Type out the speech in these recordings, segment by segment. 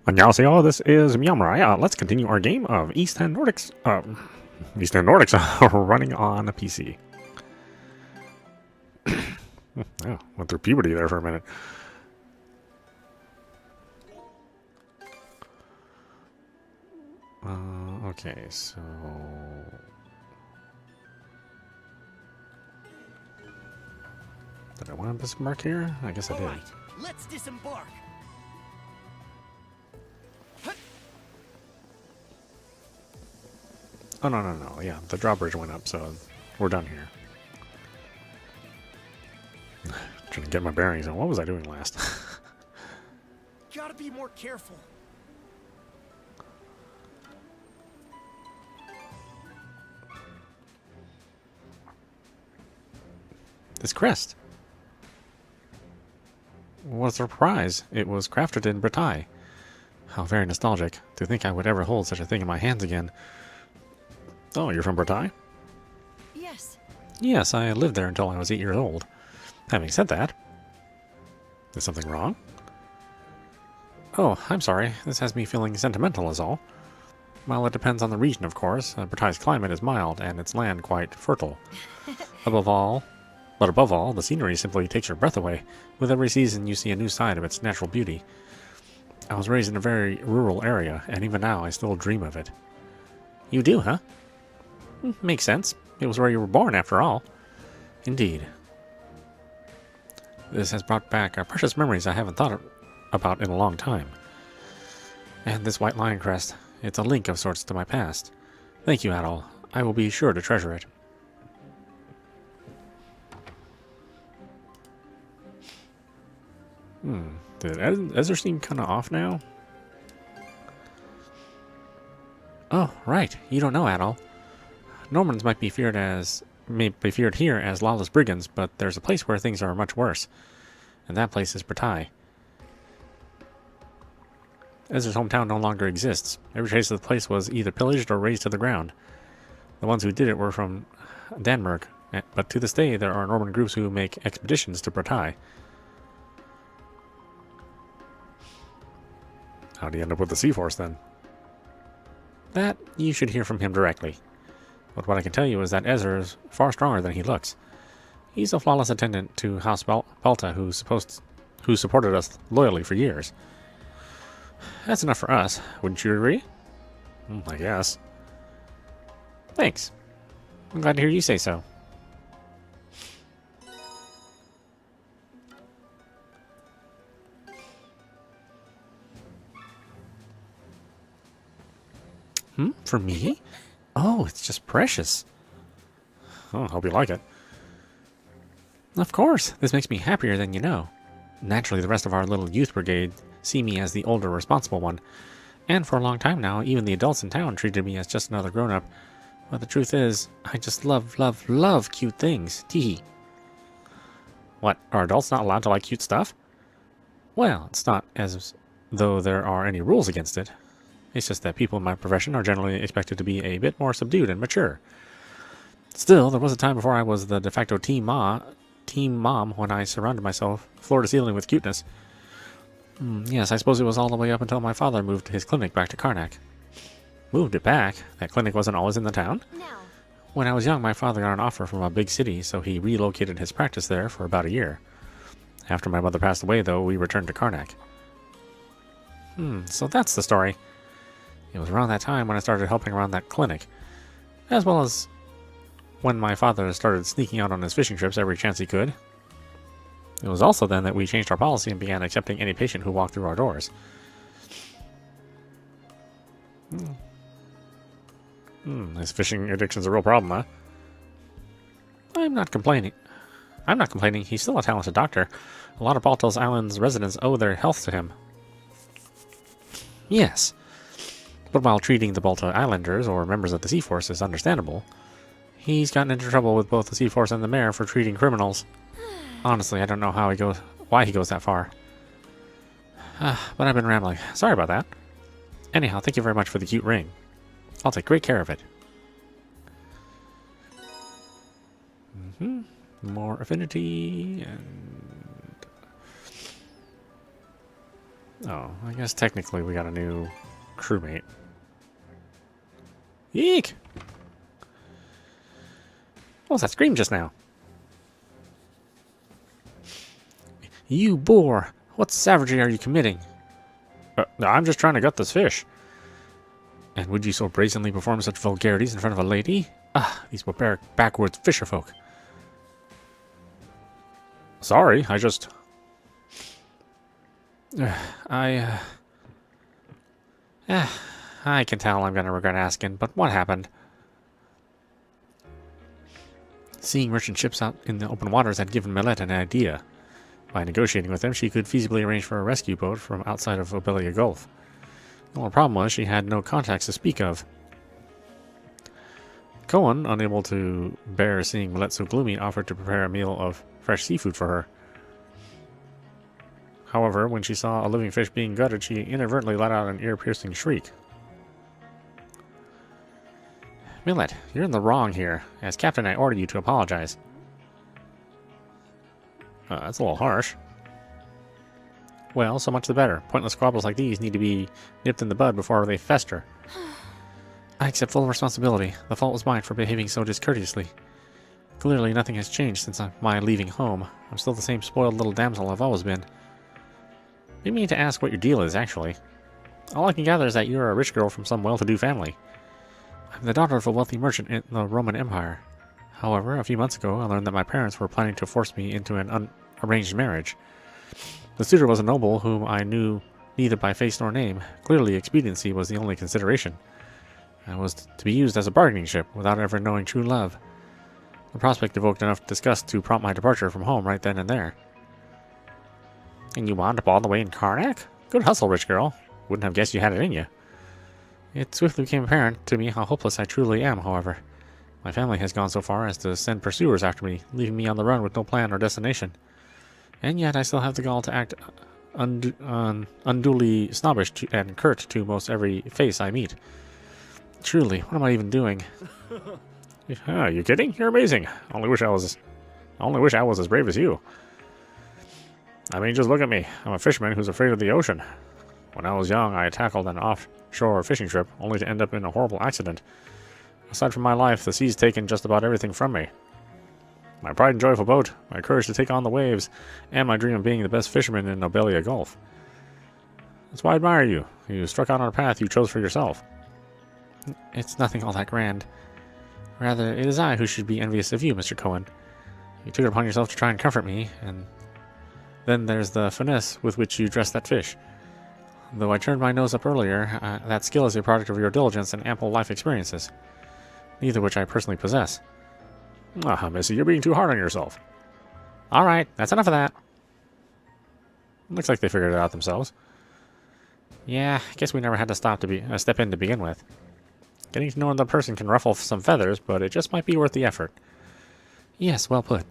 Annyeonghaseyo, this is meowmurai. Let's continue our game of Eastern Nordics. Eastern Nordics running on a PC. Oh, went through puberty there for a minute. Okay, so... Did I want to disembark here? I guess I did. Right, let's disembark. Oh, no. Yeah, the drawbridge went up, so we're done here. Trying to get my bearings on. What was I doing last? Gotta be more careful. This crest. What a surprise. It was crafted in Bretagne. How very nostalgic. To think I would ever hold such a thing in my hands again. Oh, you're from Bretagne? Yes. Yes, I lived there until I was 8 years old. Having said that... Is something wrong? Oh, I'm sorry. This has me feeling sentimental is all. Well, it depends on the region, of course. Bretagne's climate is mild, and its land quite fertile. Above all, the scenery simply takes your breath away. With every season, you see a new side of its natural beauty. I was raised in a very rural area, and even now I still dream of it. You do, huh? Makes sense. It was where you were born, after all. Indeed. This has brought back precious memories I haven't thought about in a long time. And this white lion crest, it's a link of sorts to my past. Thank you, Adol. I will be sure to treasure it. Did Ezra seem kind of off now? Oh, right. You don't know, Adol. Normans might be feared here as lawless brigands, but there's a place where things are much worse. And that place is Bretagne. Ezra's hometown no longer exists. Every trace of the place was either pillaged or razed to the ground. The ones who did it were from Denmark, but to this day there are Norman groups who make expeditions to Bretagne. How'd he end up with the Sea Force then? That you should hear from him directly. But what I can tell you is that Ezra is far stronger than he looks. He's a flawless attendant to House Balta who supported us loyally for years. That's enough for us, wouldn't you agree? I guess. Thanks. I'm glad to hear you say so. For me? Oh, it's just precious. Oh, hope you like it. Of course, this makes me happier than you know. Naturally, the rest of our little youth brigade see me as the older, responsible one. And for a long time now, even the adults in town treated me as just another grown-up. But the truth is, I just love cute things. Teehee. What, are adults not allowed to like cute stuff? Well, it's not as though there are any rules against it. It's just that people in my profession are generally expected to be a bit more subdued and mature. Still, there was a time before I was the de facto team mom when I surrounded myself floor to ceiling with cuteness. Yes, I suppose it was all the way up until my father moved his clinic back to Karnak. Moved it back? That clinic wasn't always in the town? No. When I was young, my father got an offer from a big city, so he relocated his practice there for about a year. After my mother passed away, though, we returned to Karnak. So that's the story. It was around that time when I started helping around that clinic, as well as when my father started sneaking out on his fishing trips every chance he could. It was also then that we changed our policy and began accepting any patient who walked through our doors. His fishing addiction's a real problem, huh? I'm not complaining. He's still a talented doctor. A lot of Baltos Island's residents owe their health to him. Yes. But while treating the Balta Islanders or members of the Sea Force is understandable, he's gotten into trouble with both the Sea Force and the mayor for treating criminals. Honestly, I don't know why he goes that far. But I've been rambling. Sorry about that. Anyhow, thank you very much for the cute ring. I'll take great care of it. More affinity and... Oh, I guess technically we got a new crewmate. Eek! What was that scream just now? You boar! What savagery are you committing? I'm just trying to gut this fish. And would you so brazenly perform such vulgarities in front of a lady? Ah, these barbaric backwoods fisherfolk. Sorry, I just... I can tell I'm gonna regret asking, but what happened? Seeing merchant ships out in the open waters had given Millet an idea. By negotiating with them, she could feasibly arrange for a rescue boat from outside of Obelia Gulf. The only problem was she had no contacts to speak of. Cohen, unable to bear seeing Millet so gloomy, offered to prepare a meal of fresh seafood for her. However, when she saw a living fish being gutted, she inadvertently let out an ear-piercing shriek. Millet, you're in the wrong here. As captain, I order you to apologize. That's a little harsh. Well, so much the better. Pointless squabbles like these need to be nipped in the bud before they fester. I accept full responsibility. The fault was mine for behaving so discourteously. Clearly, nothing has changed since my leaving home. I'm still the same spoiled little damsel I've always been. You mean to ask what your deal is, actually. All I can gather is that you're a rich girl from some well-to-do family. I'm the daughter of a wealthy merchant in the Roman Empire. However, a few months ago, I learned that my parents were planning to force me into an unarranged marriage. The suitor was a noble whom I knew neither by face nor name. Clearly, expediency was the only consideration. I was to be used as a bargaining chip, without ever knowing true love. The prospect evoked enough disgust to prompt my departure from home right then and there. And you wound up all the way in Karnak? Good hustle, rich girl. Wouldn't have guessed you had it in you. It swiftly became apparent to me how hopeless I truly am, however. My family has gone so far as to send pursuers after me, leaving me on the run with no plan or destination. And yet I still have the gall to act unduly snobbish and curt to most every face I meet. Truly, what am I even doing? You kidding? You're amazing. Only wish I was as brave as you. I mean, just look at me. I'm a fisherman who's afraid of the ocean. When I was young, I tackled an offshore fishing trip, only to end up in a horrible accident. Aside from my life, the sea's taken just about everything from me. My pride and joyful boat, my courage to take on the waves, and my dream of being the best fisherman in Obelia Gulf. That's why I admire you. You struck out on a path you chose for yourself. It's nothing all that grand. Rather, it is I who should be envious of you, Mr. Cohen. You took it upon yourself to try and comfort me, and then there's the finesse with which you dressed that fish. Though I turned my nose up earlier, that skill is a product of your diligence and ample life experiences, neither which I personally possess. Missy, you're being too hard on yourself. Alright, that's enough of that. Looks like they figured it out themselves. Yeah, I guess we never had to step in to begin with. Getting to know another person can ruffle some feathers, but it just might be worth the effort. Yes, well put.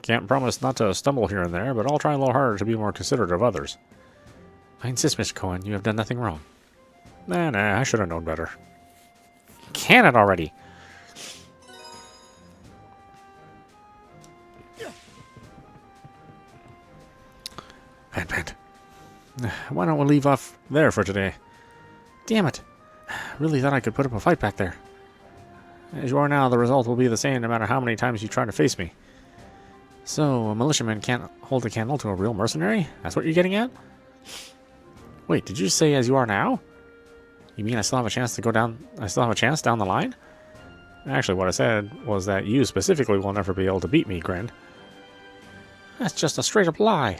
Can't promise not to stumble here and there, but I'll try a little harder to be more considerate of others. I insist, Mr. Cohen, you have done nothing wrong. Nah, I should have known better. Can it already? Pant. Why don't we leave off there for today? Damn it. Really thought I could put up a fight back there. As you are now, the result will be the same no matter how many times you try to face me. So, a militiaman can't hold a candle to a real mercenary? That's what you're getting at? Wait, did you say as you are now? You mean I still have a chance down the line? Actually, what I said was that you specifically will never be able to beat me, Grin. That's just a straight-up lie.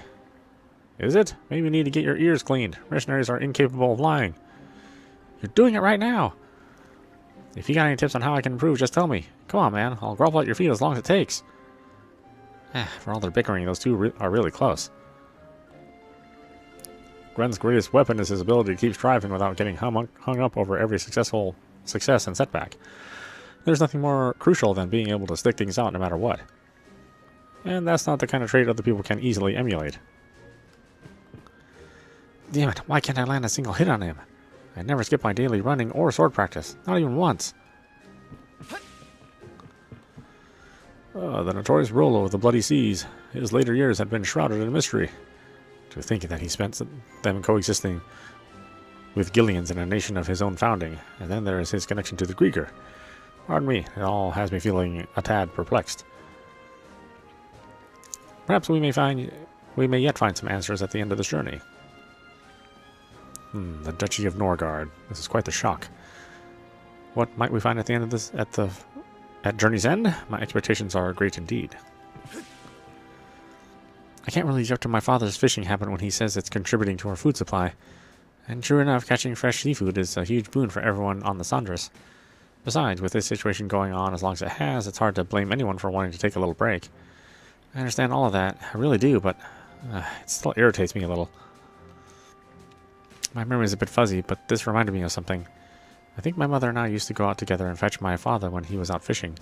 Is it? Maybe you need to get your ears cleaned. Mercenaries are incapable of lying. You're doing it right now. If you got any tips on how I can improve, just tell me. Come on, man. I'll grovel at your feet as long as it takes. For all their bickering, those two are really close. Gren's greatest weapon is his ability to keep striving without getting hung up over every success and setback. There's nothing more crucial than being able to stick things out no matter what. And that's not the kind of trait other people can easily emulate. Damn it, why can't I land a single hit on him? I never skip my daily running or sword practice, not even once. The notorious Rollo of the Bloody Seas. His later years had been shrouded in mystery. To think that he spent them coexisting with Gillians in a nation of his own founding, and then there is his connection to the Grieger. Pardon me, it all has me feeling a tad perplexed. Perhaps we may yet find some answers at the end of this journey. The Duchy of Norgard. This is quite the shock. What might we find at the end of this, at Journey's End? My expectations are great indeed. I can't really joke to my father's fishing habit when he says it's contributing to our food supply. And true enough, catching fresh seafood is a huge boon for everyone on the Sandras. Besides, with this situation going on as long as it has, it's hard to blame anyone for wanting to take a little break. I understand all of that, I really do, but it still irritates me a little. My memory is a bit fuzzy, but this reminded me of something. I think my mother and I used to go out together and fetch my father when he was out fishing.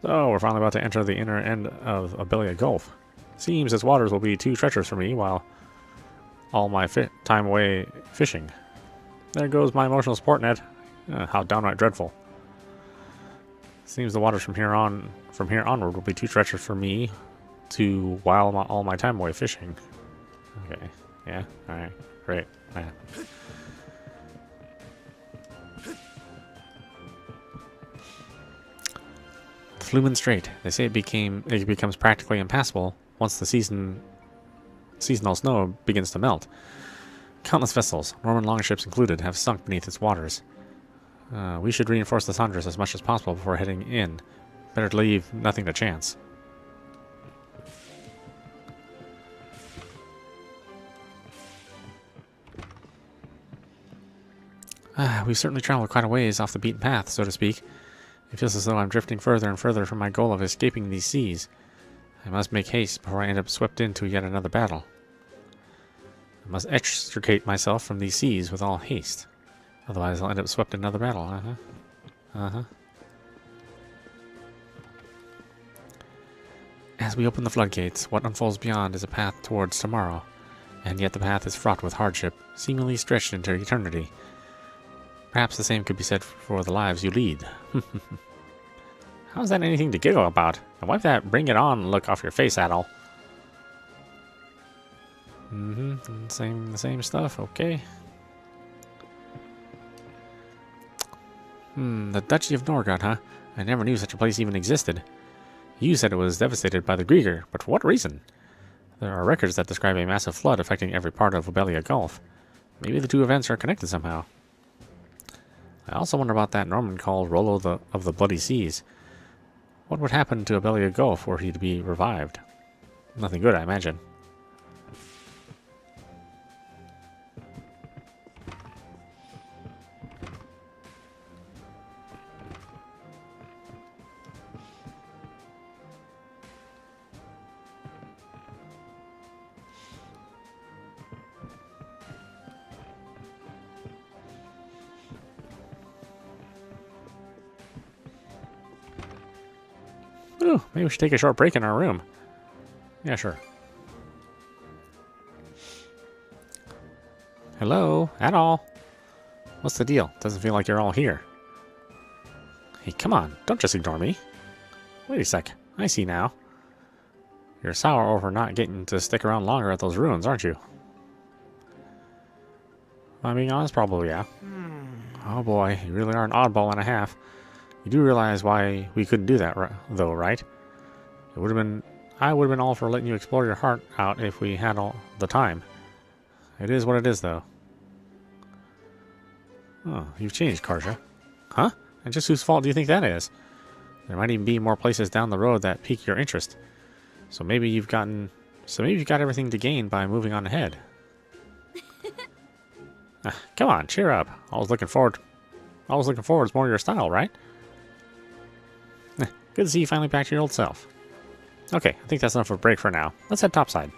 So, we're finally about to enter the inner end of Abelia Gulf. Seems its waters will be too treacherous for me while all my time away fishing. There goes my emotional support net. How downright dreadful. Seems the waters from here onward will be too treacherous for me to while all my time away fishing. Okay. Yeah, alright, great. Yeah. Flumen Strait. They say it becomes practically impassable once the seasonal snow begins to melt. Countless vessels, Norman longships included, have sunk beneath its waters. We should reinforce the Sandras as much as possible before heading in. Better to leave nothing to chance. We've certainly traveled quite a ways off the beaten path, so to speak. It feels as though I'm drifting further and further from my goal of escaping these seas. I must make haste before I end up swept into yet another battle. I must extricate myself from these seas with all haste. Otherwise I'll end up swept in another battle. As we open the floodgates, what unfolds beyond is a path towards tomorrow. And yet the path is fraught with hardship, seemingly stretched into eternity. Perhaps the same could be said for the lives you lead. How's that anything to giggle about? And wipe that bring it on look off your face, Adol. The same stuff, okay. The Duchy of Norgard, huh? I never knew such a place even existed. You said it was devastated by the Grieger, but for what reason? There are records that describe a massive flood affecting every part of Abelia Gulf. Maybe the two events are connected somehow. I also wonder about that Norman called Rollo of the Bloody Seas. What would happen to Abelia Gulf were he to be revived? Nothing good, I imagine. Ooh, maybe we should take a short break in our room. Yeah, sure. Hello? Adol? What's the deal? Doesn't feel like you're all here. Hey, come on. Don't just ignore me. Wait a sec. I see now. You're sour over not getting to stick around longer at those ruins, aren't you? If I'm being honest, probably, yeah. Oh boy, you really are an oddball and a half. You do realize why we couldn't do that, though, right? I would have been all for letting you explore your heart out if we had all the time. It is what it is, though. Oh, you've changed, Karja. Huh? And just whose fault do you think that is? There might even be more places down the road that pique your interest. So maybe you've got everything to gain by moving on ahead. Come on, cheer up. Always looking forward is more your style, right? Good to see you finally back to your old self. Okay, I think that's enough of a break for now. Let's head topside.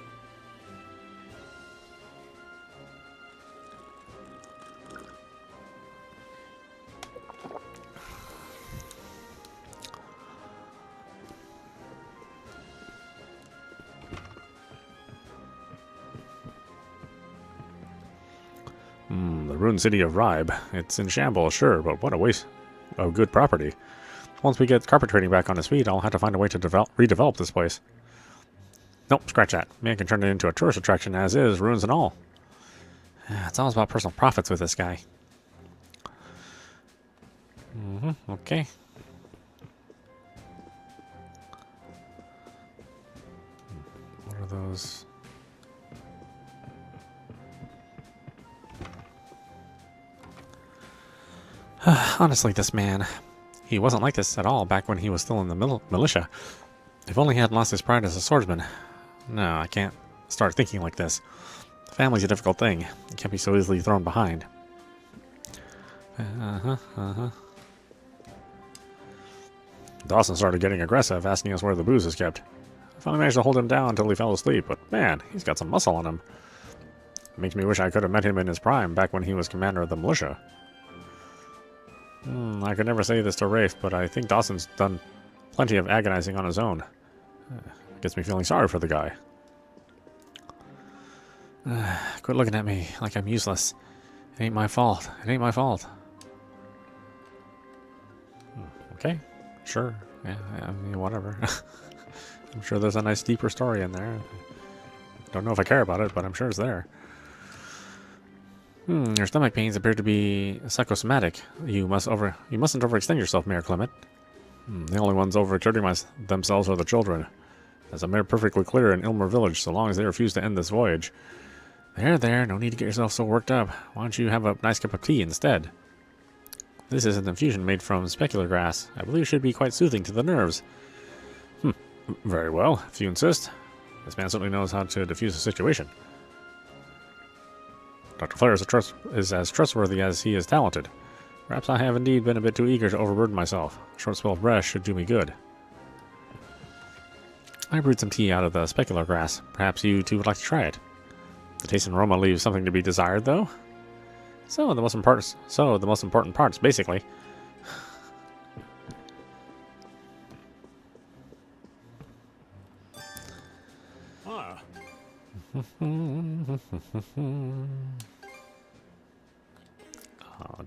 The ruined city of Ribe. It's in shambles, sure, but what a waste of good property. Once we get carpet trading back on its feet, I'll have to find a way to redevelop this place. Nope, scratch that. Man can turn it into a tourist attraction as is, ruins and all. It's all about personal profits with this guy. Okay. What are those? Honestly, this man, he wasn't like this at all back when he was still in the militia. If only he hadn't lost his pride as a swordsman. No, I can't start thinking like this. Family's a difficult thing. It can't be so easily thrown behind. Dawson started getting aggressive, asking us where the booze is kept. I finally managed to hold him down until he fell asleep, but man, he's got some muscle on him. It makes me wish I could have met him in his prime back when he was commander of the militia. I could never say this to Rafe, but I think Dawson's done plenty of agonizing on his own. Gets me feeling sorry for the guy. Quit looking at me like I'm useless. It ain't my fault. It ain't my fault. Okay, sure. Yeah, I mean, whatever. I'm sure there's a nice deeper story in there. Don't know if I care about it, but I'm sure it's there. Your stomach pains appear to be psychosomatic. You mustn't overextend yourself, Mayor Clement. The only ones overexerting themselves are the children. As I'm perfectly clear in Ilmer Village, so long as they refuse to end this voyage. There, no need to get yourself so worked up. Why don't you have a nice cup of tea instead? This is an infusion made from specular grass. I believe it should be quite soothing to the nerves. Very well, if you insist. This man certainly knows how to diffuse a situation. Dr. Flair is as trustworthy as he is talented. Perhaps I have indeed been a bit too eager to overburden myself. A short spell of rest should do me good. I brewed some tea out of the specular grass. Perhaps you two would like to try it. The taste and aroma leaves something to be desired, though. So the most important parts, basically.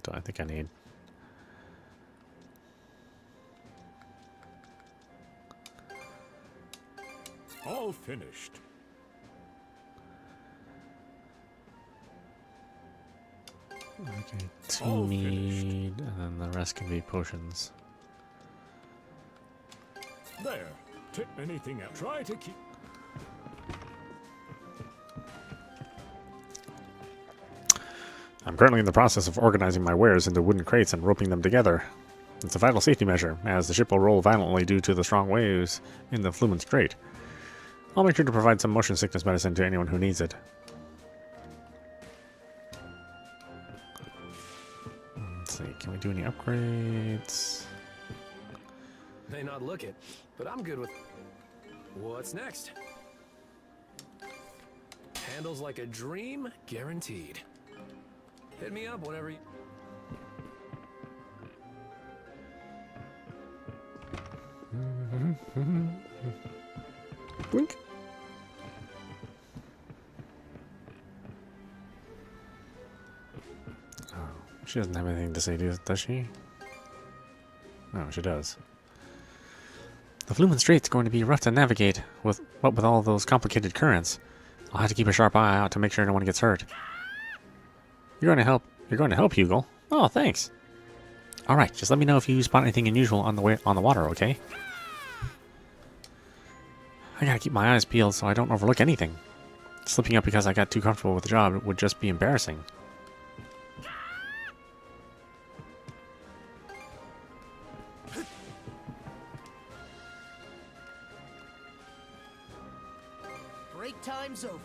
Do I think I need? All finished. Okay, two mead, and then the rest can be potions. There. Take anything else. Try to keep. I'm currently in the process of organizing my wares into wooden crates and roping them together. It's a vital safety measure, as the ship will roll violently due to the strong waves in the Flumen Strait. I'll make sure to provide some motion sickness medicine to anyone who needs it. Let's see, can we do any upgrades? May not look it, but I'm good with... What's next? Handles like a dream, guaranteed. Hit me up whenever you... Blink. Oh, she doesn't have anything to say, does she? No, she does. The Flumen Strait's going to be rough to navigate, with all those complicated currents. I'll have to keep a sharp eye out to make sure no one gets hurt. You're going to help, Hugel. Oh, thanks. All right, just let me know if you spot anything unusual on the water, okay? I gotta keep my eyes peeled so I don't overlook anything. Slipping up because I got too comfortable with the job would just be embarrassing. Break time's over.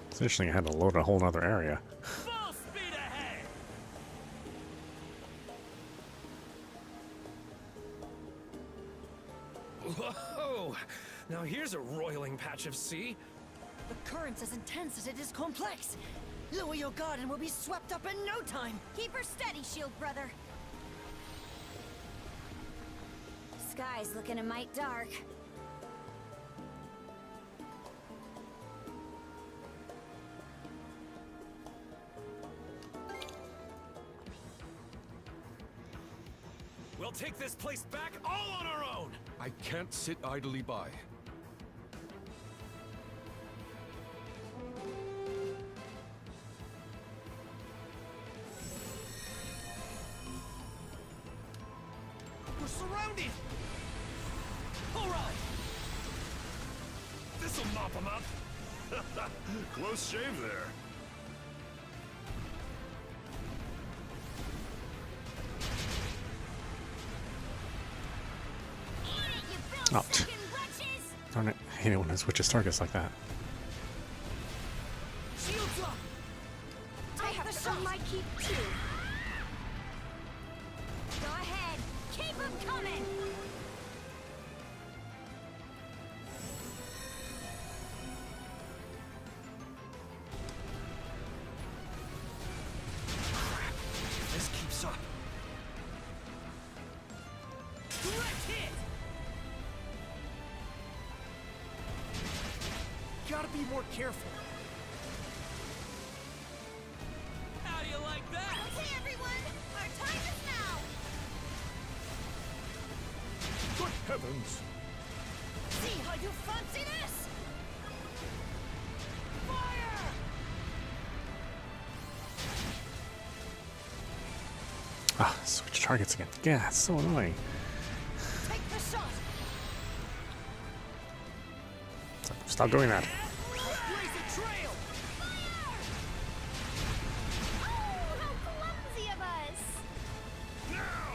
It's interesting I had to load a whole other area. Full speed ahead! Whoa! Now here's a roiling patch of sea. The current's as intense as it is complex. Lower your guard and we'll be swept up in no time. Keep her steady, shield brother. Sky's looking a mite dark. We'll take this place back all on our own! I can't sit idly by. We're surrounded! Alright! This'll mop them up! Close shave there. Oh, darn it. I hate it when it switches targets like that. Shields up! I have the shot. My keep too. Go ahead. Keep them coming. This keeps up. Direct hit! Gotta be more careful. How do you like that? Okay, everyone. Our time is now. Good heavens! See how you fancy this? Fire! Ah, switch targets again. Yeah, it's so annoying. Take the shot! Stop doing that. Blaze a trail! Oh, how clumsy of us. Now!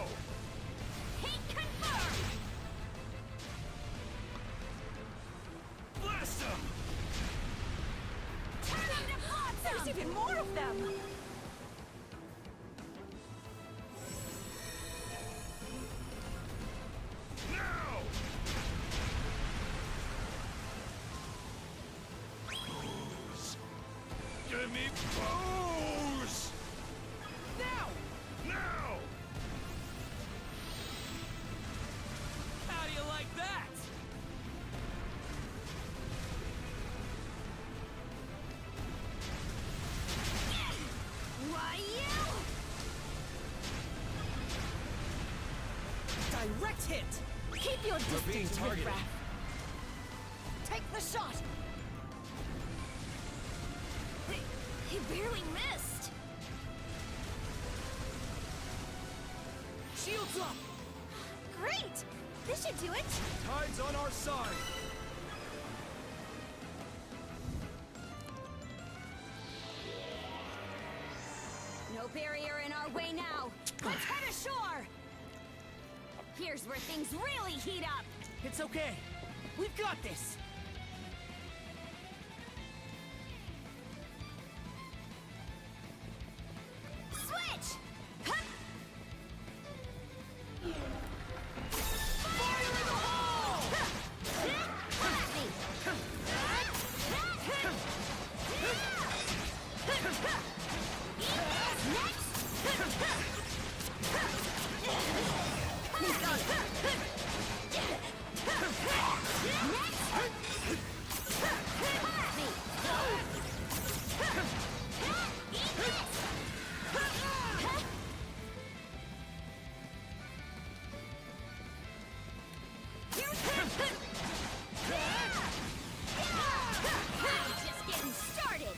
Hate confirmed. Blast them! Turn them to blossom. There's even more of them. Now! Give me bows! Now! Now! How do you like that? Why you? Direct hit! Keep your We're being distance, targeted. riffraff. Take the shot! He barely missed. Shields up! Great. This should do it. Tide's on our side! No barrier in our way now. Let's head ashore. Here's where things really heat up. It's okay. We've got this. Switch! Hup! Fire in the hole! Just getting started.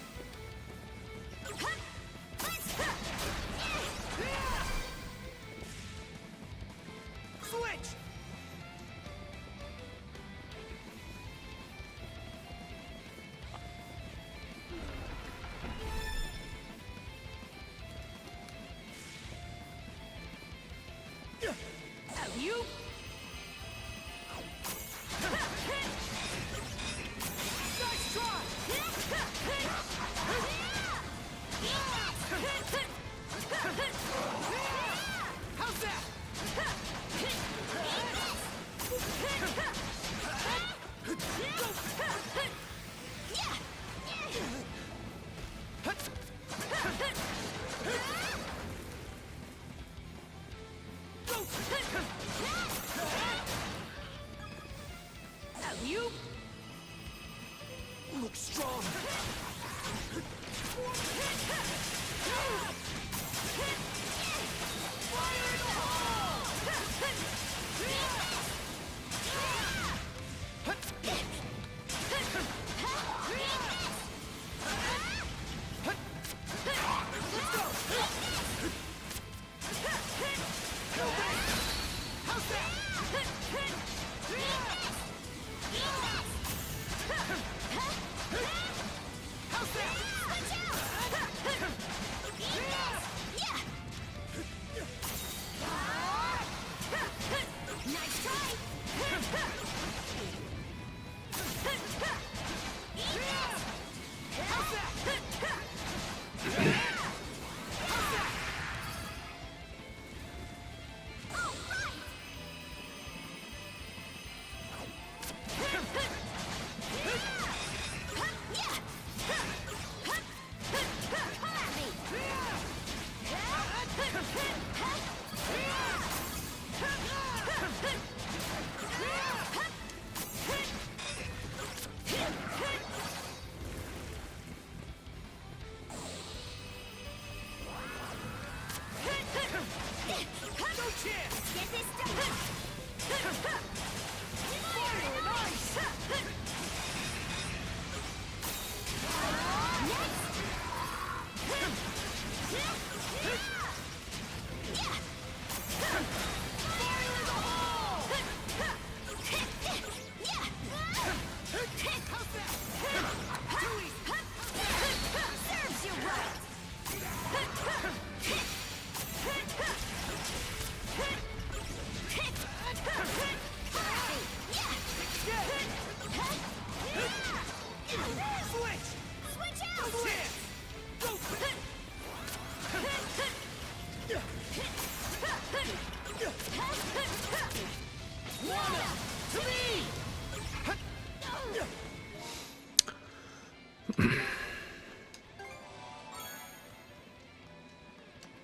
Switch! You? Nice try! How's that? chance! Get this done! Fire and ice! Fire in the hole! How's that? Too easy! Serves you right! Switch! Switch No out! chance! Go! Wanna! To me!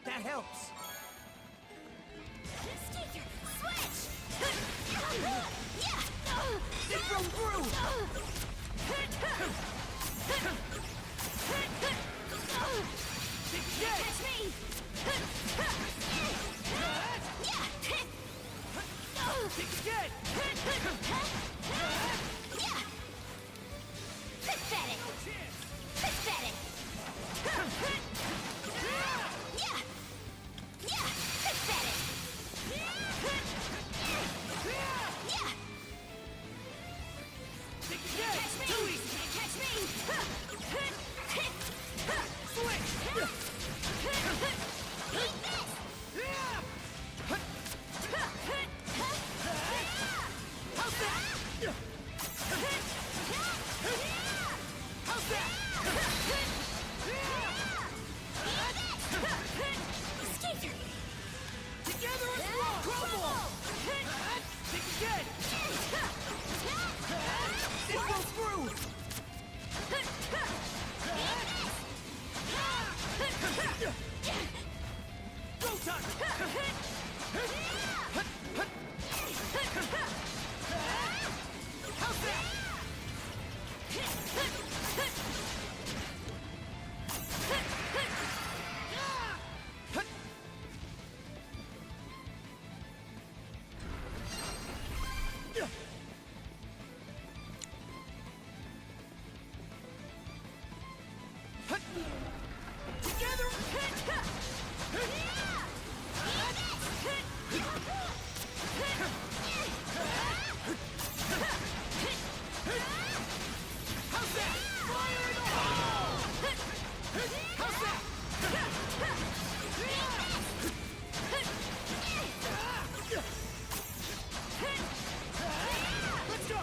That helps. Skater, switch! It broke through! Get! Catch me! Get! Pathetic! Pathetic! Pathetic! Get! Catch me! Too easy! Catch me! Switch! Eat this! How's that? How's that? Skater! Together as one! Crumble! Think again! It goes through! Go time! How's that? Together! How's that? Fire in the hole! How's that? Let's go!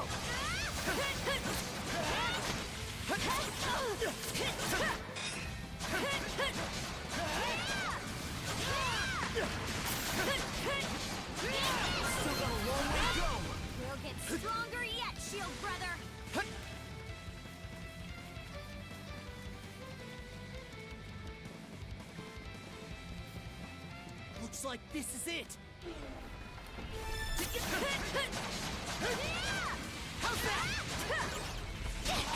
Still got a long way to go! We'll get stronger yet, Shield Brother! Looks like this is it! How's that? Take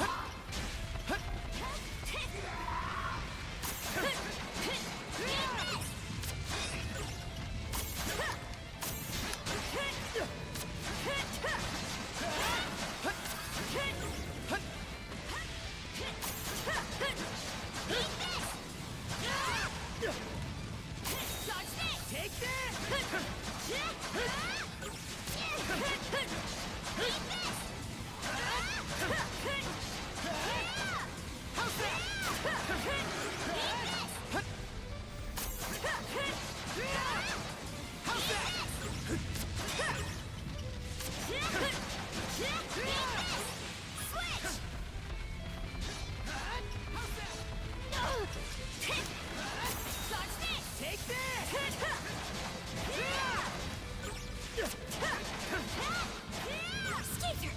How's that? How's that? Switch! How's that? Dodge this! Take this! Skater! Skater!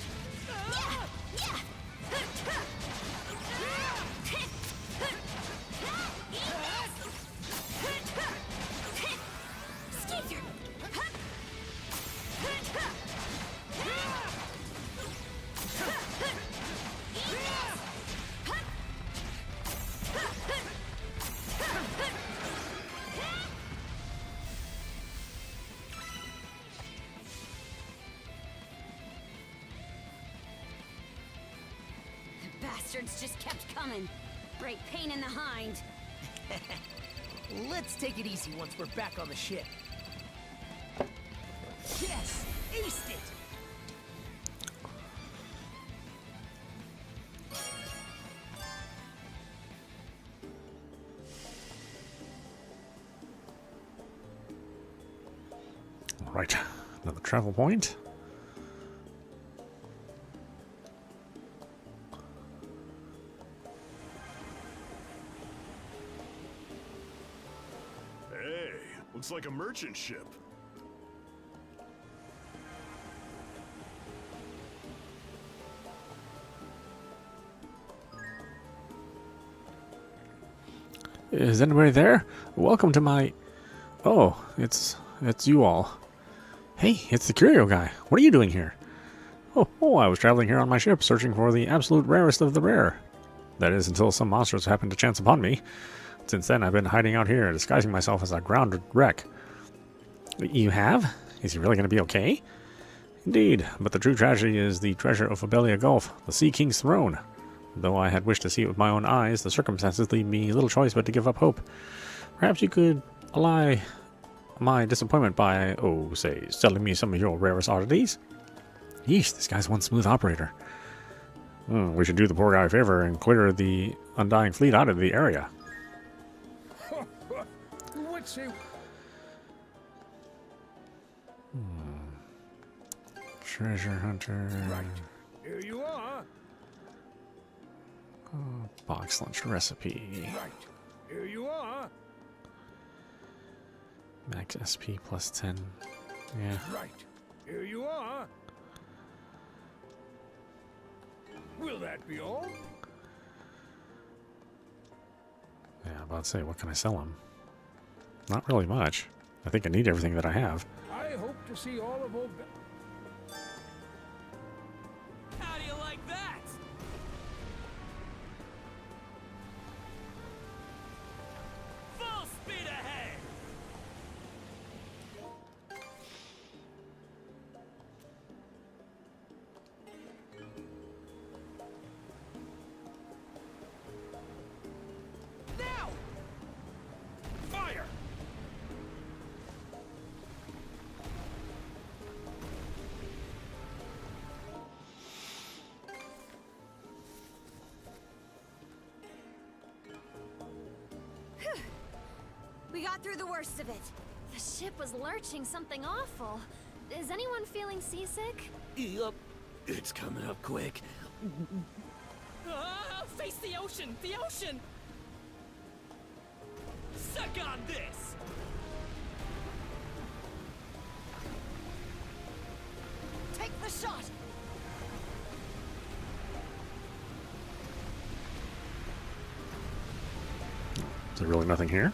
bastards just kept coming. Great pain in the hind. Let's take it easy once we're back on the ship. Yes! Aced it! All right, another travel point. Hey, looks like a merchant ship. Is anybody there? Welcome to my... Oh, it's you all. Hey, it's the curio guy. What are you doing here? Oh, I was traveling here on my ship, searching for the absolute rarest of the rare. That is, until some monsters happened to chance upon me. Since then, I've been hiding out here, disguising myself as a grounded wreck. You have? Is he really going to be okay? Indeed, but the true tragedy is the treasure of Abelia Gulf, the Sea King's throne. Though I had wished to see it with my own eyes, the circumstances leave me little choice but to give up hope. Perhaps you could allay my disappointment by, say, selling me some of your rarest oddities? Yeesh, this guy's one smooth operator. We should do the poor guy a favor and clear the Undying Fleet out of the area. What's it? Treasure hunter. Here you are. Box lunch recipe. Right. Here you are. Max SP plus 10. Yeah. Right. Here you are. Will that be all? Yeah, I'm about to say, what can I sell him? Not really much. I think I need everything that I have. I hope to see all of Ob. How do you like that? Full speed ahead! Now! Fire! We got through the worst of it. The ship was lurching something awful. Is anyone feeling seasick? Yup. It's coming up quick. Face the ocean! The ocean! Suck on this! Take the shot! Is there really nothing here?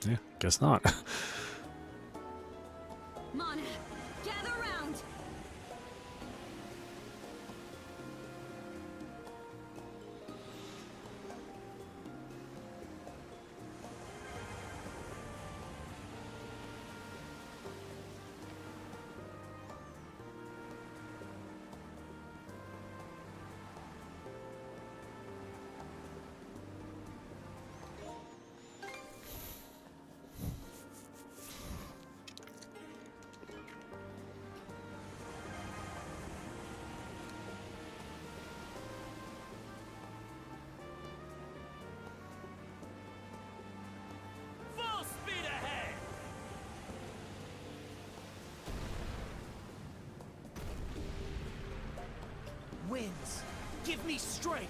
Yeah, guess not. Mana, gather round! Full speed ahead! Winds, give me strength!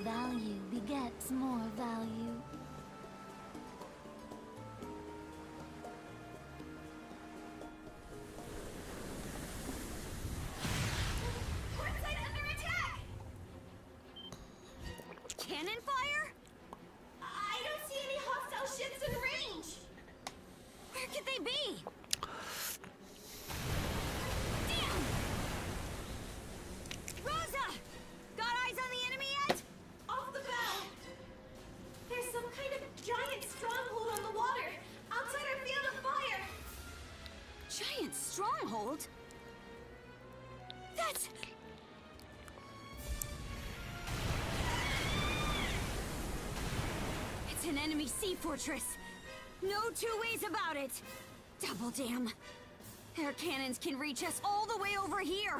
Value begets more value. could they be? Damn! Rosa! Got eyes on the enemy yet? Off the bow! There's some kind of giant stronghold on the water, outside our field of fire! Giant stronghold? That's... It's an enemy sea fortress. No two ways about it. Double damn. Their cannons can reach us all the way over here.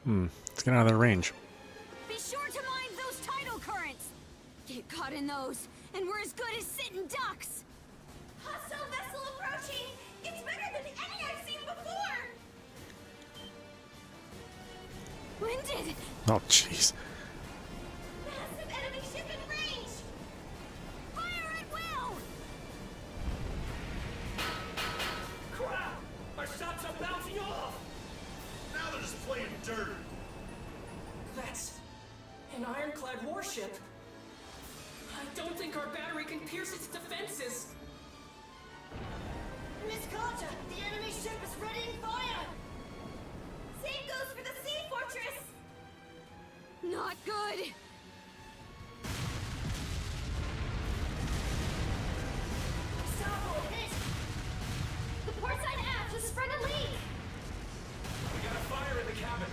Let's get out of their range. Be sure to mind those tidal currents. Get caught in those, and we're as good as sitting ducks. Hostile vessel approaching! It's better than any I've seen before! Winded. Oh, jeez. Massive enemy ship in range! Fire at will. Crap! Our shots are bouncing off! Now they're just playing dirt. That's an ironclad warship. I don't think our battery can pierce its defenses. Miss Karja, the enemy ship is readying fire! Same goes for the sea fortress! Not good. Starboard hit! The port side aft has sprung a leak! We got a fire in the cabin.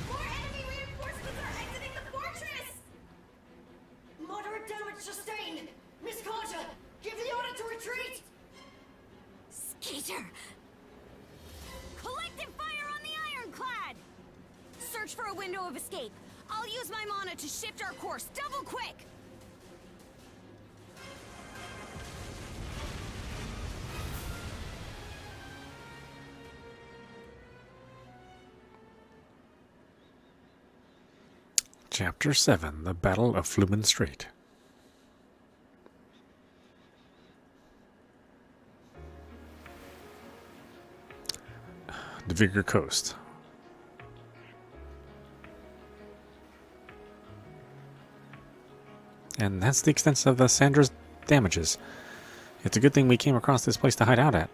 More enemy reinforcements are exiting the fortress! Moderate damage sustained! Miss Karja, give the order to retreat! Skeeter. Collective fire on the ironclad. Search for a window of escape. I'll use my mana to shift our course double quick. Chapter 7, The Battle of Flumen Strait. The Vigor Coast. And that's the extent of the Sandra's damages. It's a good thing we came across this place to hide out at.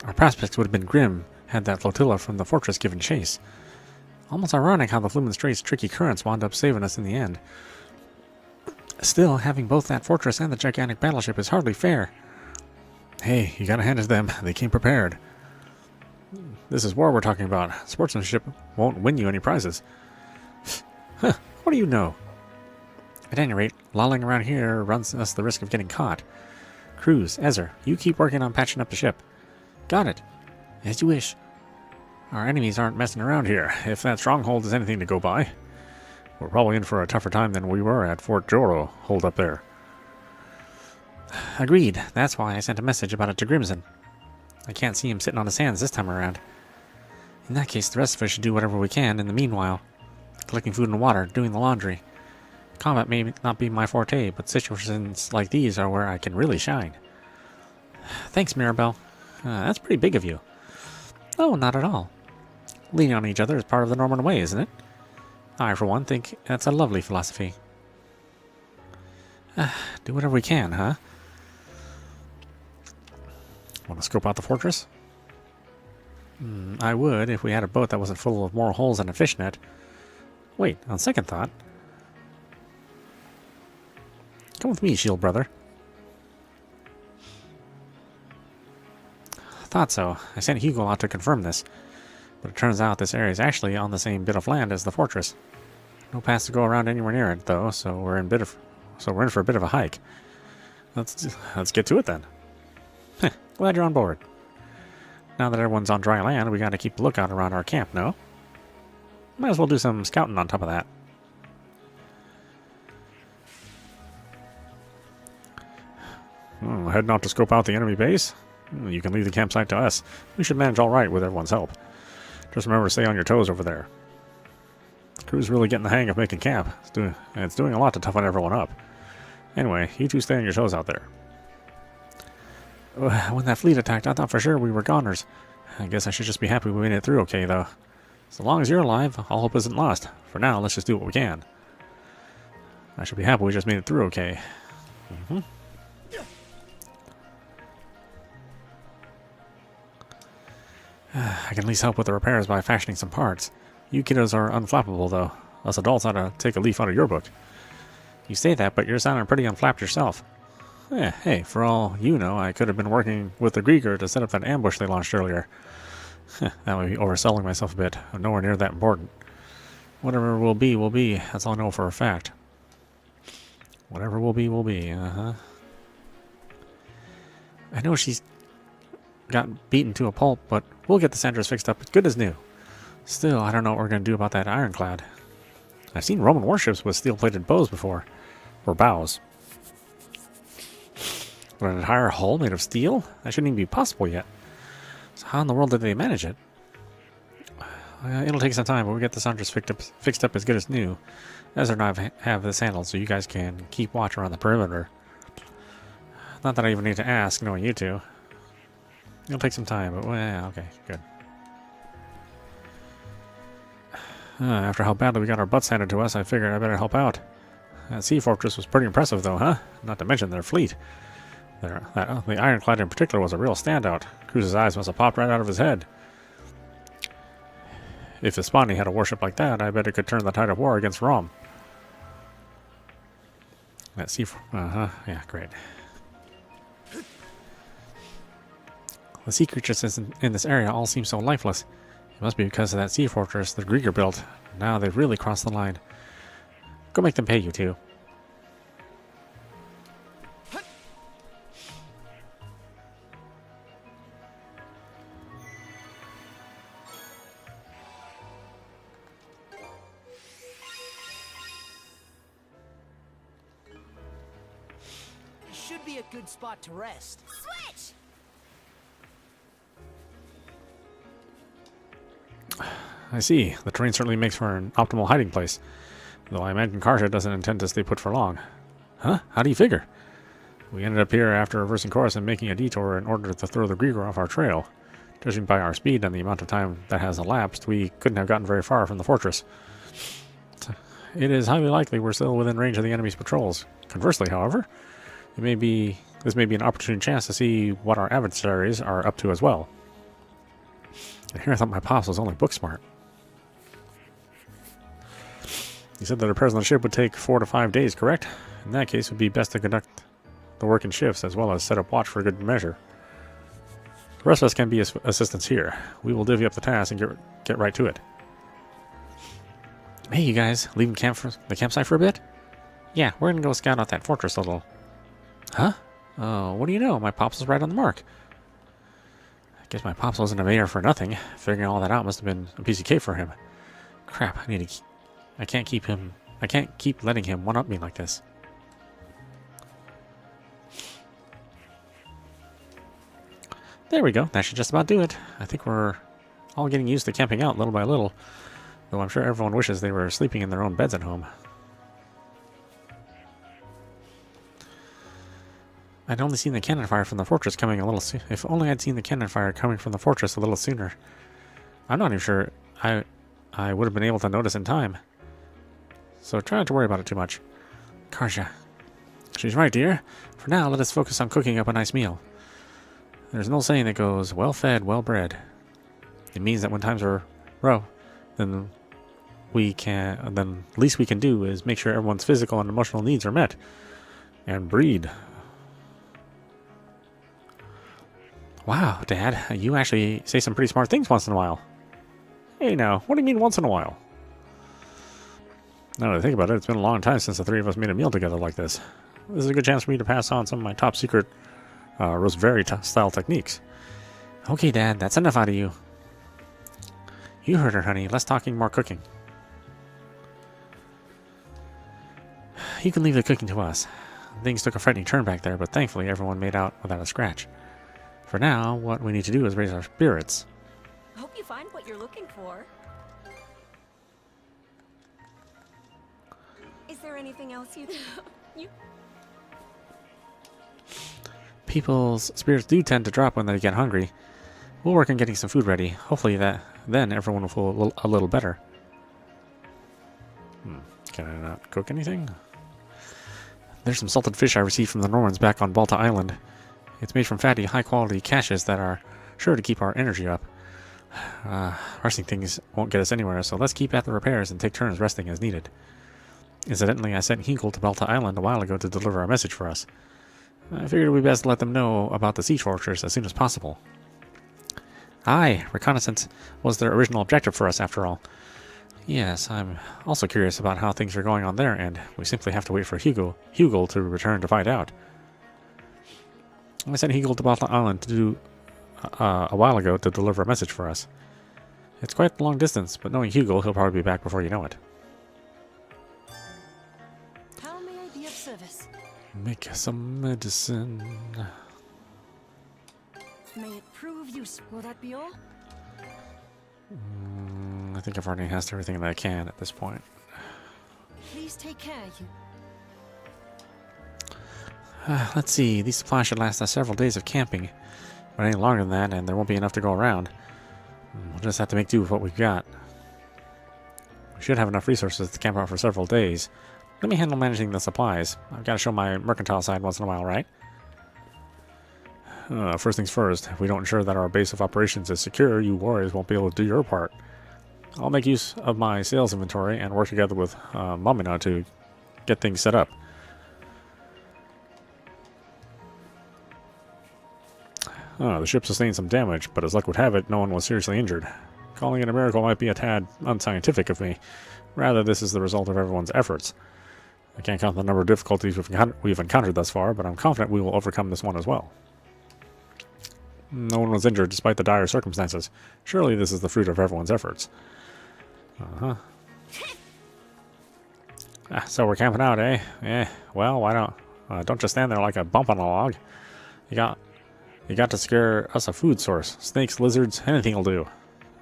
Our prospects would have been grim had that flotilla from the fortress given chase. Almost ironic how the Flumen Strait's tricky currents wound up saving us in the end. Still, having both that fortress and the gigantic battleship is hardly fair. Hey, you gotta hand it to them. They came prepared. This is war we're talking about. Sportsmanship won't win you any prizes. Huh, what do you know? At any rate, lolling around here runs us the risk of getting caught. Cruz, Ezer, you keep working on patching up the ship. Got it. As you wish. Our enemies aren't messing around here, if that stronghold is anything to go by. We're probably in for a tougher time than we were at Fort Joro, hold up there. Agreed. That's why I sent a message about it to Grimson. I can't see him sitting on his hands this time around. In that case, the rest of us should do whatever we can in the meanwhile. Collecting food and water, doing the laundry. Combat may not be my forte, but situations like these are where I can really shine. Thanks, Mirabelle. That's pretty big of you. Oh, not at all. Leaning on each other is part of the Norman way, isn't it? I, for one, think that's a lovely philosophy. Do whatever we can, huh? Want to scope out the fortress? I would, if we had a boat that wasn't full of more holes than a fishnet. Wait, on second thought... Come with me, shield brother. Thought so. I sent Hugo out to confirm this. But it turns out this area is actually on the same bit of land as the fortress. No paths to go around anywhere near it, though, so we're in for a bit of a hike. Let's get to it then. Heh, glad you're on board. Now that everyone's on dry land, we gotta keep a lookout around our camp, no? Might as well do some scouting on top of that. Heading out to scope out the enemy base? You can leave the campsite to us. We should manage all right with everyone's help. Just remember to stay on your toes over there. The crew's really getting the hang of making camp. It's doing a lot to toughen everyone up. Anyway, you two stay on your toes out there. When that fleet attacked, I thought for sure we were goners. I guess I should just be happy we made it through okay, though. So long as you're alive, all hope isn't lost. For now, let's just do what we can. I should be happy we just made it through okay. I can at least help with the repairs by fashioning some parts. You kiddos are unflappable, though. Us adults ought to take a leaf out of your book. You say that, but you're sounding pretty unflapped yourself. Yeah, hey, for all you know, I could have been working with the Grieger to set up that ambush they launched earlier. That would be overselling myself a bit. I'm nowhere near that important. Whatever will be, will be. That's all I know for a fact. Whatever will be, will be. Uh-huh. I know she's got beaten to a pulp, but we'll get the Sandras fixed up as good as new. Still, I don't know what we're going to do about that ironclad. I've seen Roman warships with steel-plated bows before. Or bows. But an entire hull made of steel? That shouldn't even be possible yet. So how in the world did they manage it? It'll take some time, but we'll get the Sandras fixed up as good as new. Ezra and I have this handled, so you guys can keep watch around the perimeter. Not that I even need to ask, knowing you two. It'll take some time, but well, okay, good. After how badly we got our butts handed to us, I figured I better help out. That sea fortress was pretty impressive, though, huh? Not to mention their fleet. The ironclad in particular was a real standout. Cruz's eyes must have popped right out of his head. If Hispani had a warship like that, I bet it could turn the tide of war against Rome. That sea... yeah, great. The sea creatures in this area all seem so lifeless. It must be because of that sea fortress the Grieger built. Now they've really crossed the line. Go make them pay, you two. Should be a good spot to rest. Switch! I see. The terrain certainly makes for an optimal hiding place. Though I imagine Karja doesn't intend to stay put for long. Huh? How do you figure? We ended up here after reversing course and making a detour in order to throw the Grieger off our trail. Judging by our speed and the amount of time that has elapsed, we couldn't have gotten very far from the fortress. It is highly likely we're still within range of the enemy's patrols. Conversely, however, this may be an opportune chance to see what our adversaries are up to as well. And here I thought my pops was only book smart. You said the repairs on the ship would take 4 to 5 days, correct? In that case, it would be best to conduct the work in shifts as well as set up watch for good measure. The rest of us can be assistants here. We will divvy up the task and get right to it. Hey, you guys, leaving the campsite for a bit? Yeah, we're gonna go scout out that fortress a little. Huh? Oh, what do you know? My pops was right on the mark. I guess my pops wasn't a mayor for nothing. Figuring all that out must have been a piece of cake for him. Crap, I can't keep letting him one-up me like this. There we go. That should just about do it. I think we're all getting used to camping out little by little. Though I'm sure everyone wishes they were sleeping in their own beds at home. I'd only seen the cannon fire from the fortress coming a little soon. If only I'd seen the cannon fire coming from the fortress a little sooner. I'm not even sure I would have been able to notice in time. So try not to worry about it too much. Karja. She's right, dear. For now, let us focus on cooking up a nice meal. There's an old saying that goes, well fed, well bred. It means that when times are rough, then least we can do is make sure everyone's physical and emotional needs are met. And breed. Wow, Dad, you actually say some pretty smart things once in a while. Hey now, what do you mean once in a while? Now that I think about it, it's been a long time since the three of us made a meal together like this. This is a good chance for me to pass on some of my top secret Rosemary style techniques. Okay, Dad, that's enough out of you. You heard her, honey. Less talking, more cooking. You can leave the cooking to us. Things took a frightening turn back there, but thankfully everyone made out without a scratch. For now, what we need to do is raise our spirits. Hope you find what you're looking for. Is there anything else you... People's spirits do tend to drop when they get hungry. We'll work on getting some food ready. Hopefully then everyone will feel a little better. Can I not cook anything? There's some salted fish I received from the Normans back on Balta Island. It's made from fatty, high-quality caches that are sure to keep our energy up. Rushing things won't get us anywhere, so let's keep at the repairs and take turns resting as needed. Incidentally, I sent Hinkle to Belta Island a while ago to deliver a message for us. I figured it would be best to let them know about the siege fortress as soon as possible. Aye, reconnaissance was their original objective for us, after all. Yes, I'm also curious about how things are going on their end. We simply have to wait for Hugel to return to find out. I sent Hugel to Belta Island to do a while ago to deliver a message for us. It's quite a long distance, but knowing Hugel, he'll probably be back before you know it. How may I be of service? Make some medicine. May it prove use. Will that be all? I think I've already asked everything that I can at this point. Please take care, you. Let's see, these supplies should last us several days of camping. But any longer than that, and there won't be enough to go around. We'll just have to make do with what we've got. We should have enough resources to camp out for several days. Let me handle managing the supplies. I've got to show my mercantile side once in a while, right? First things first, if we don't ensure that our base of operations is secure, you warriors won't be able to do your part. I'll make use of my sales inventory and work together with Mamina to get things set up. The ship sustained some damage, but as luck would have it, no one was seriously injured. Calling it a miracle might be a tad unscientific of me. Rather, this is the result of everyone's efforts. I can't count the number of difficulties we've encountered thus far, but I'm confident we will overcome this one as well. No one was injured despite the dire circumstances. Surely this is the fruit of everyone's efforts. So we're camping out, eh? Well, why don't just stand there like a bump on a log. You got to scare us a food source. Snakes, lizards, anything will do.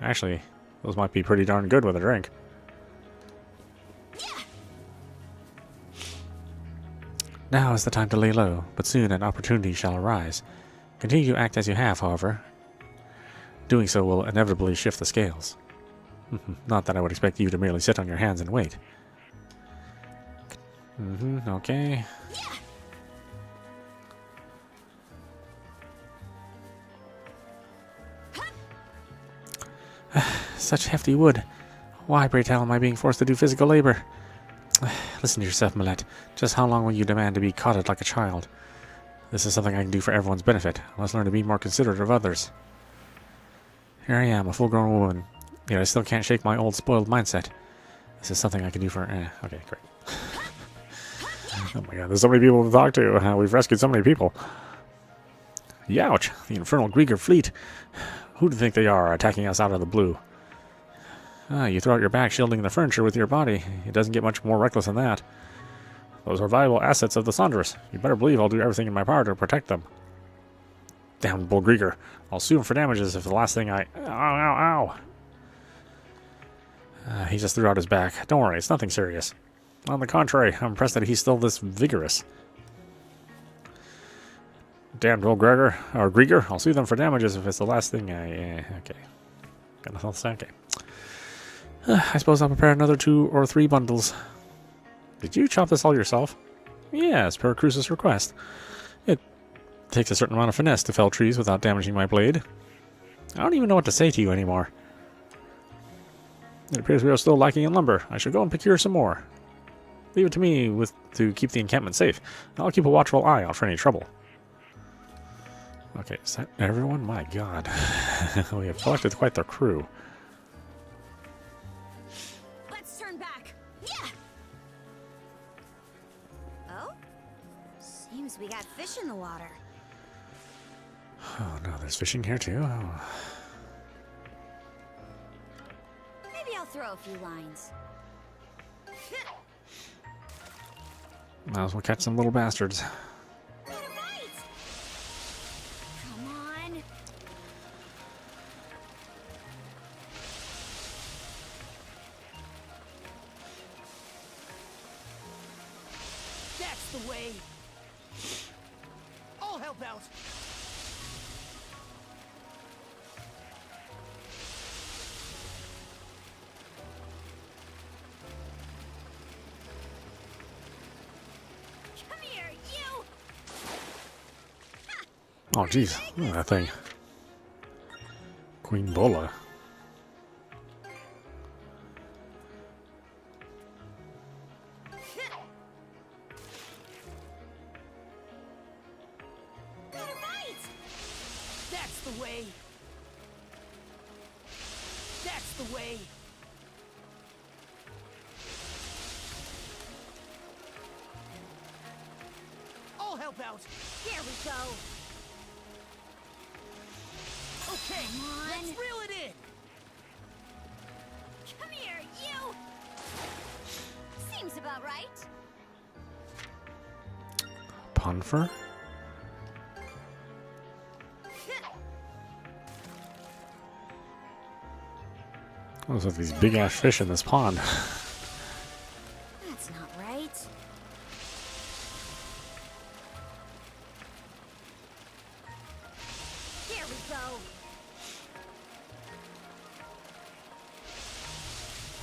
Actually, those might be pretty darn good with a drink. Now is the time to lay low, but soon an opportunity shall arise. Continue to act as you have, however. Doing so will inevitably shift the scales. Not that I would expect you to merely sit on your hands and wait. Okay. Such hefty wood. Why, pray tell, am I being forced to do physical labor? Listen to yourself, Millet. Just how long will you demand to be coddled like a child? This is something I can do for everyone's benefit. I must learn to be more considerate of others. Here I am, a full-grown woman, yet I still can't shake my old spoiled mindset. This is something I can do for... okay, great. Oh my god, there's so many people to talk to. We've rescued so many people. Youch! The infernal Grieger fleet. Who do you think they are, attacking us out of the blue? You throw out your back shielding the furniture with your body. It doesn't get much more reckless than that. Those are valuable assets of the Sandras. You better believe I'll do everything in my power to protect them. Damn Bull Grieger. I'll sue him for damages if the last thing I... Ow! He just threw out his back. Don't worry, it's nothing serious. On the contrary, I'm impressed that he's still this vigorous. Damn Bull Grieger. I'll sue them for damages if it's the last thing I... okay. Got nothing else to say? Okay. I suppose I'll prepare another 2 or 3 bundles. Did you chop this all yourself? Yes, per Cruz's request. It takes a certain amount of finesse to fell trees without damaging my blade. I don't even know what to say to you anymore. It appears we are still lacking in lumber. I should go and procure some more. Leave it to me to keep the encampment safe. I'll keep a watchful eye out for any trouble. Okay, is that everyone? My god. We have collected quite the crew. Let's turn back. Yeah. Oh? Seems we got fish in the water. Oh no, there's fishing here too? Oh. Maybe I'll throw a few lines. Might as well catch some little bastards. Got a bite! Come on. That's the way. I'll help out. Come here, you! Oh jeez, look at that thing. Queen Bola. That's the way. That's the way. I'll help out. Here we go. Okay, Come let's on. reel it in. Come here, you! Seems about right. Punfer? Oh, there's these big ass fish in this pond. That's not right. Here we go.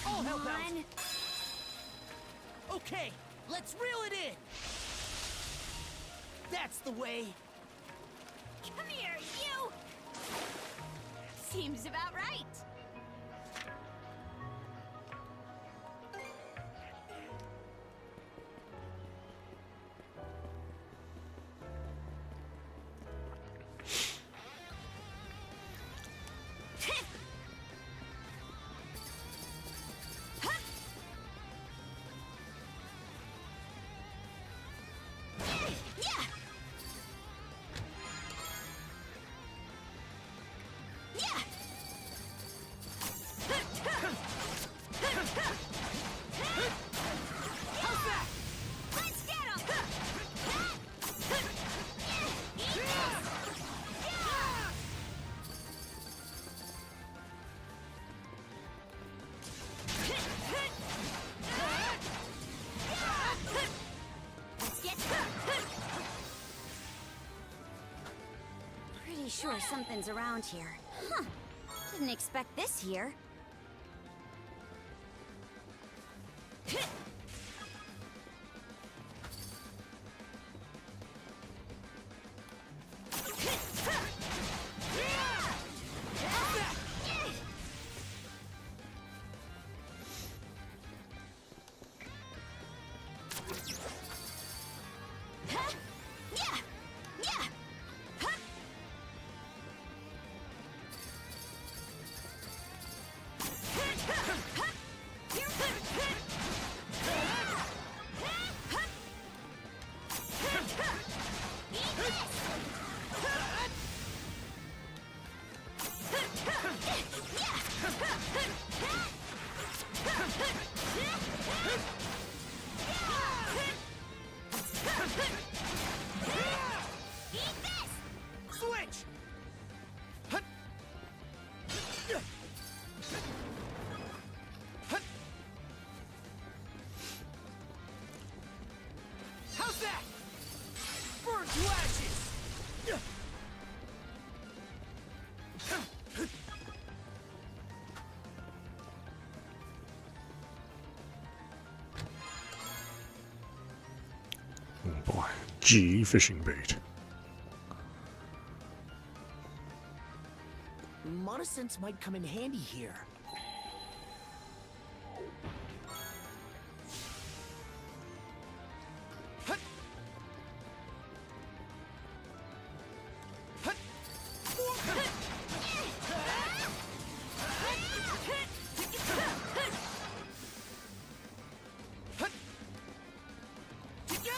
I'll help Come out. on. Okay, let's reel it in. That's the way. Come here, you! Seems about right. Yeah! Yeah! How's that? Let's get him! Eat this! Let's get Pretty sure something's around here. Huh. Didn't expect this here. Yeah! Yeah! Eat this! Switch! How's that? Burn to ashes! Oh boy. G fishing bait. Monosense might come in handy here.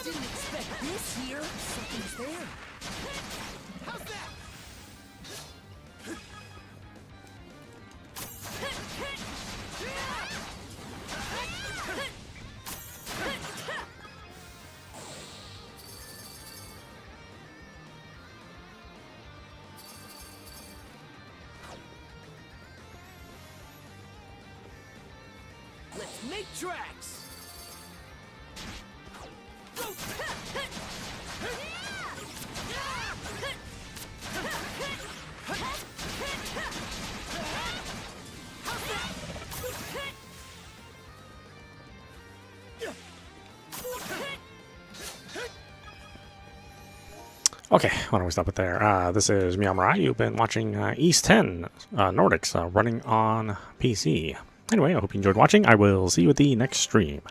Didn't expect this here. Something's there. How's that? Let's make tracks. Okay, why don't we stop it there? This is meowmurai. You've been watching East 10 Nordics running on PC. Anyway, I hope you enjoyed watching. I will see you at the next stream.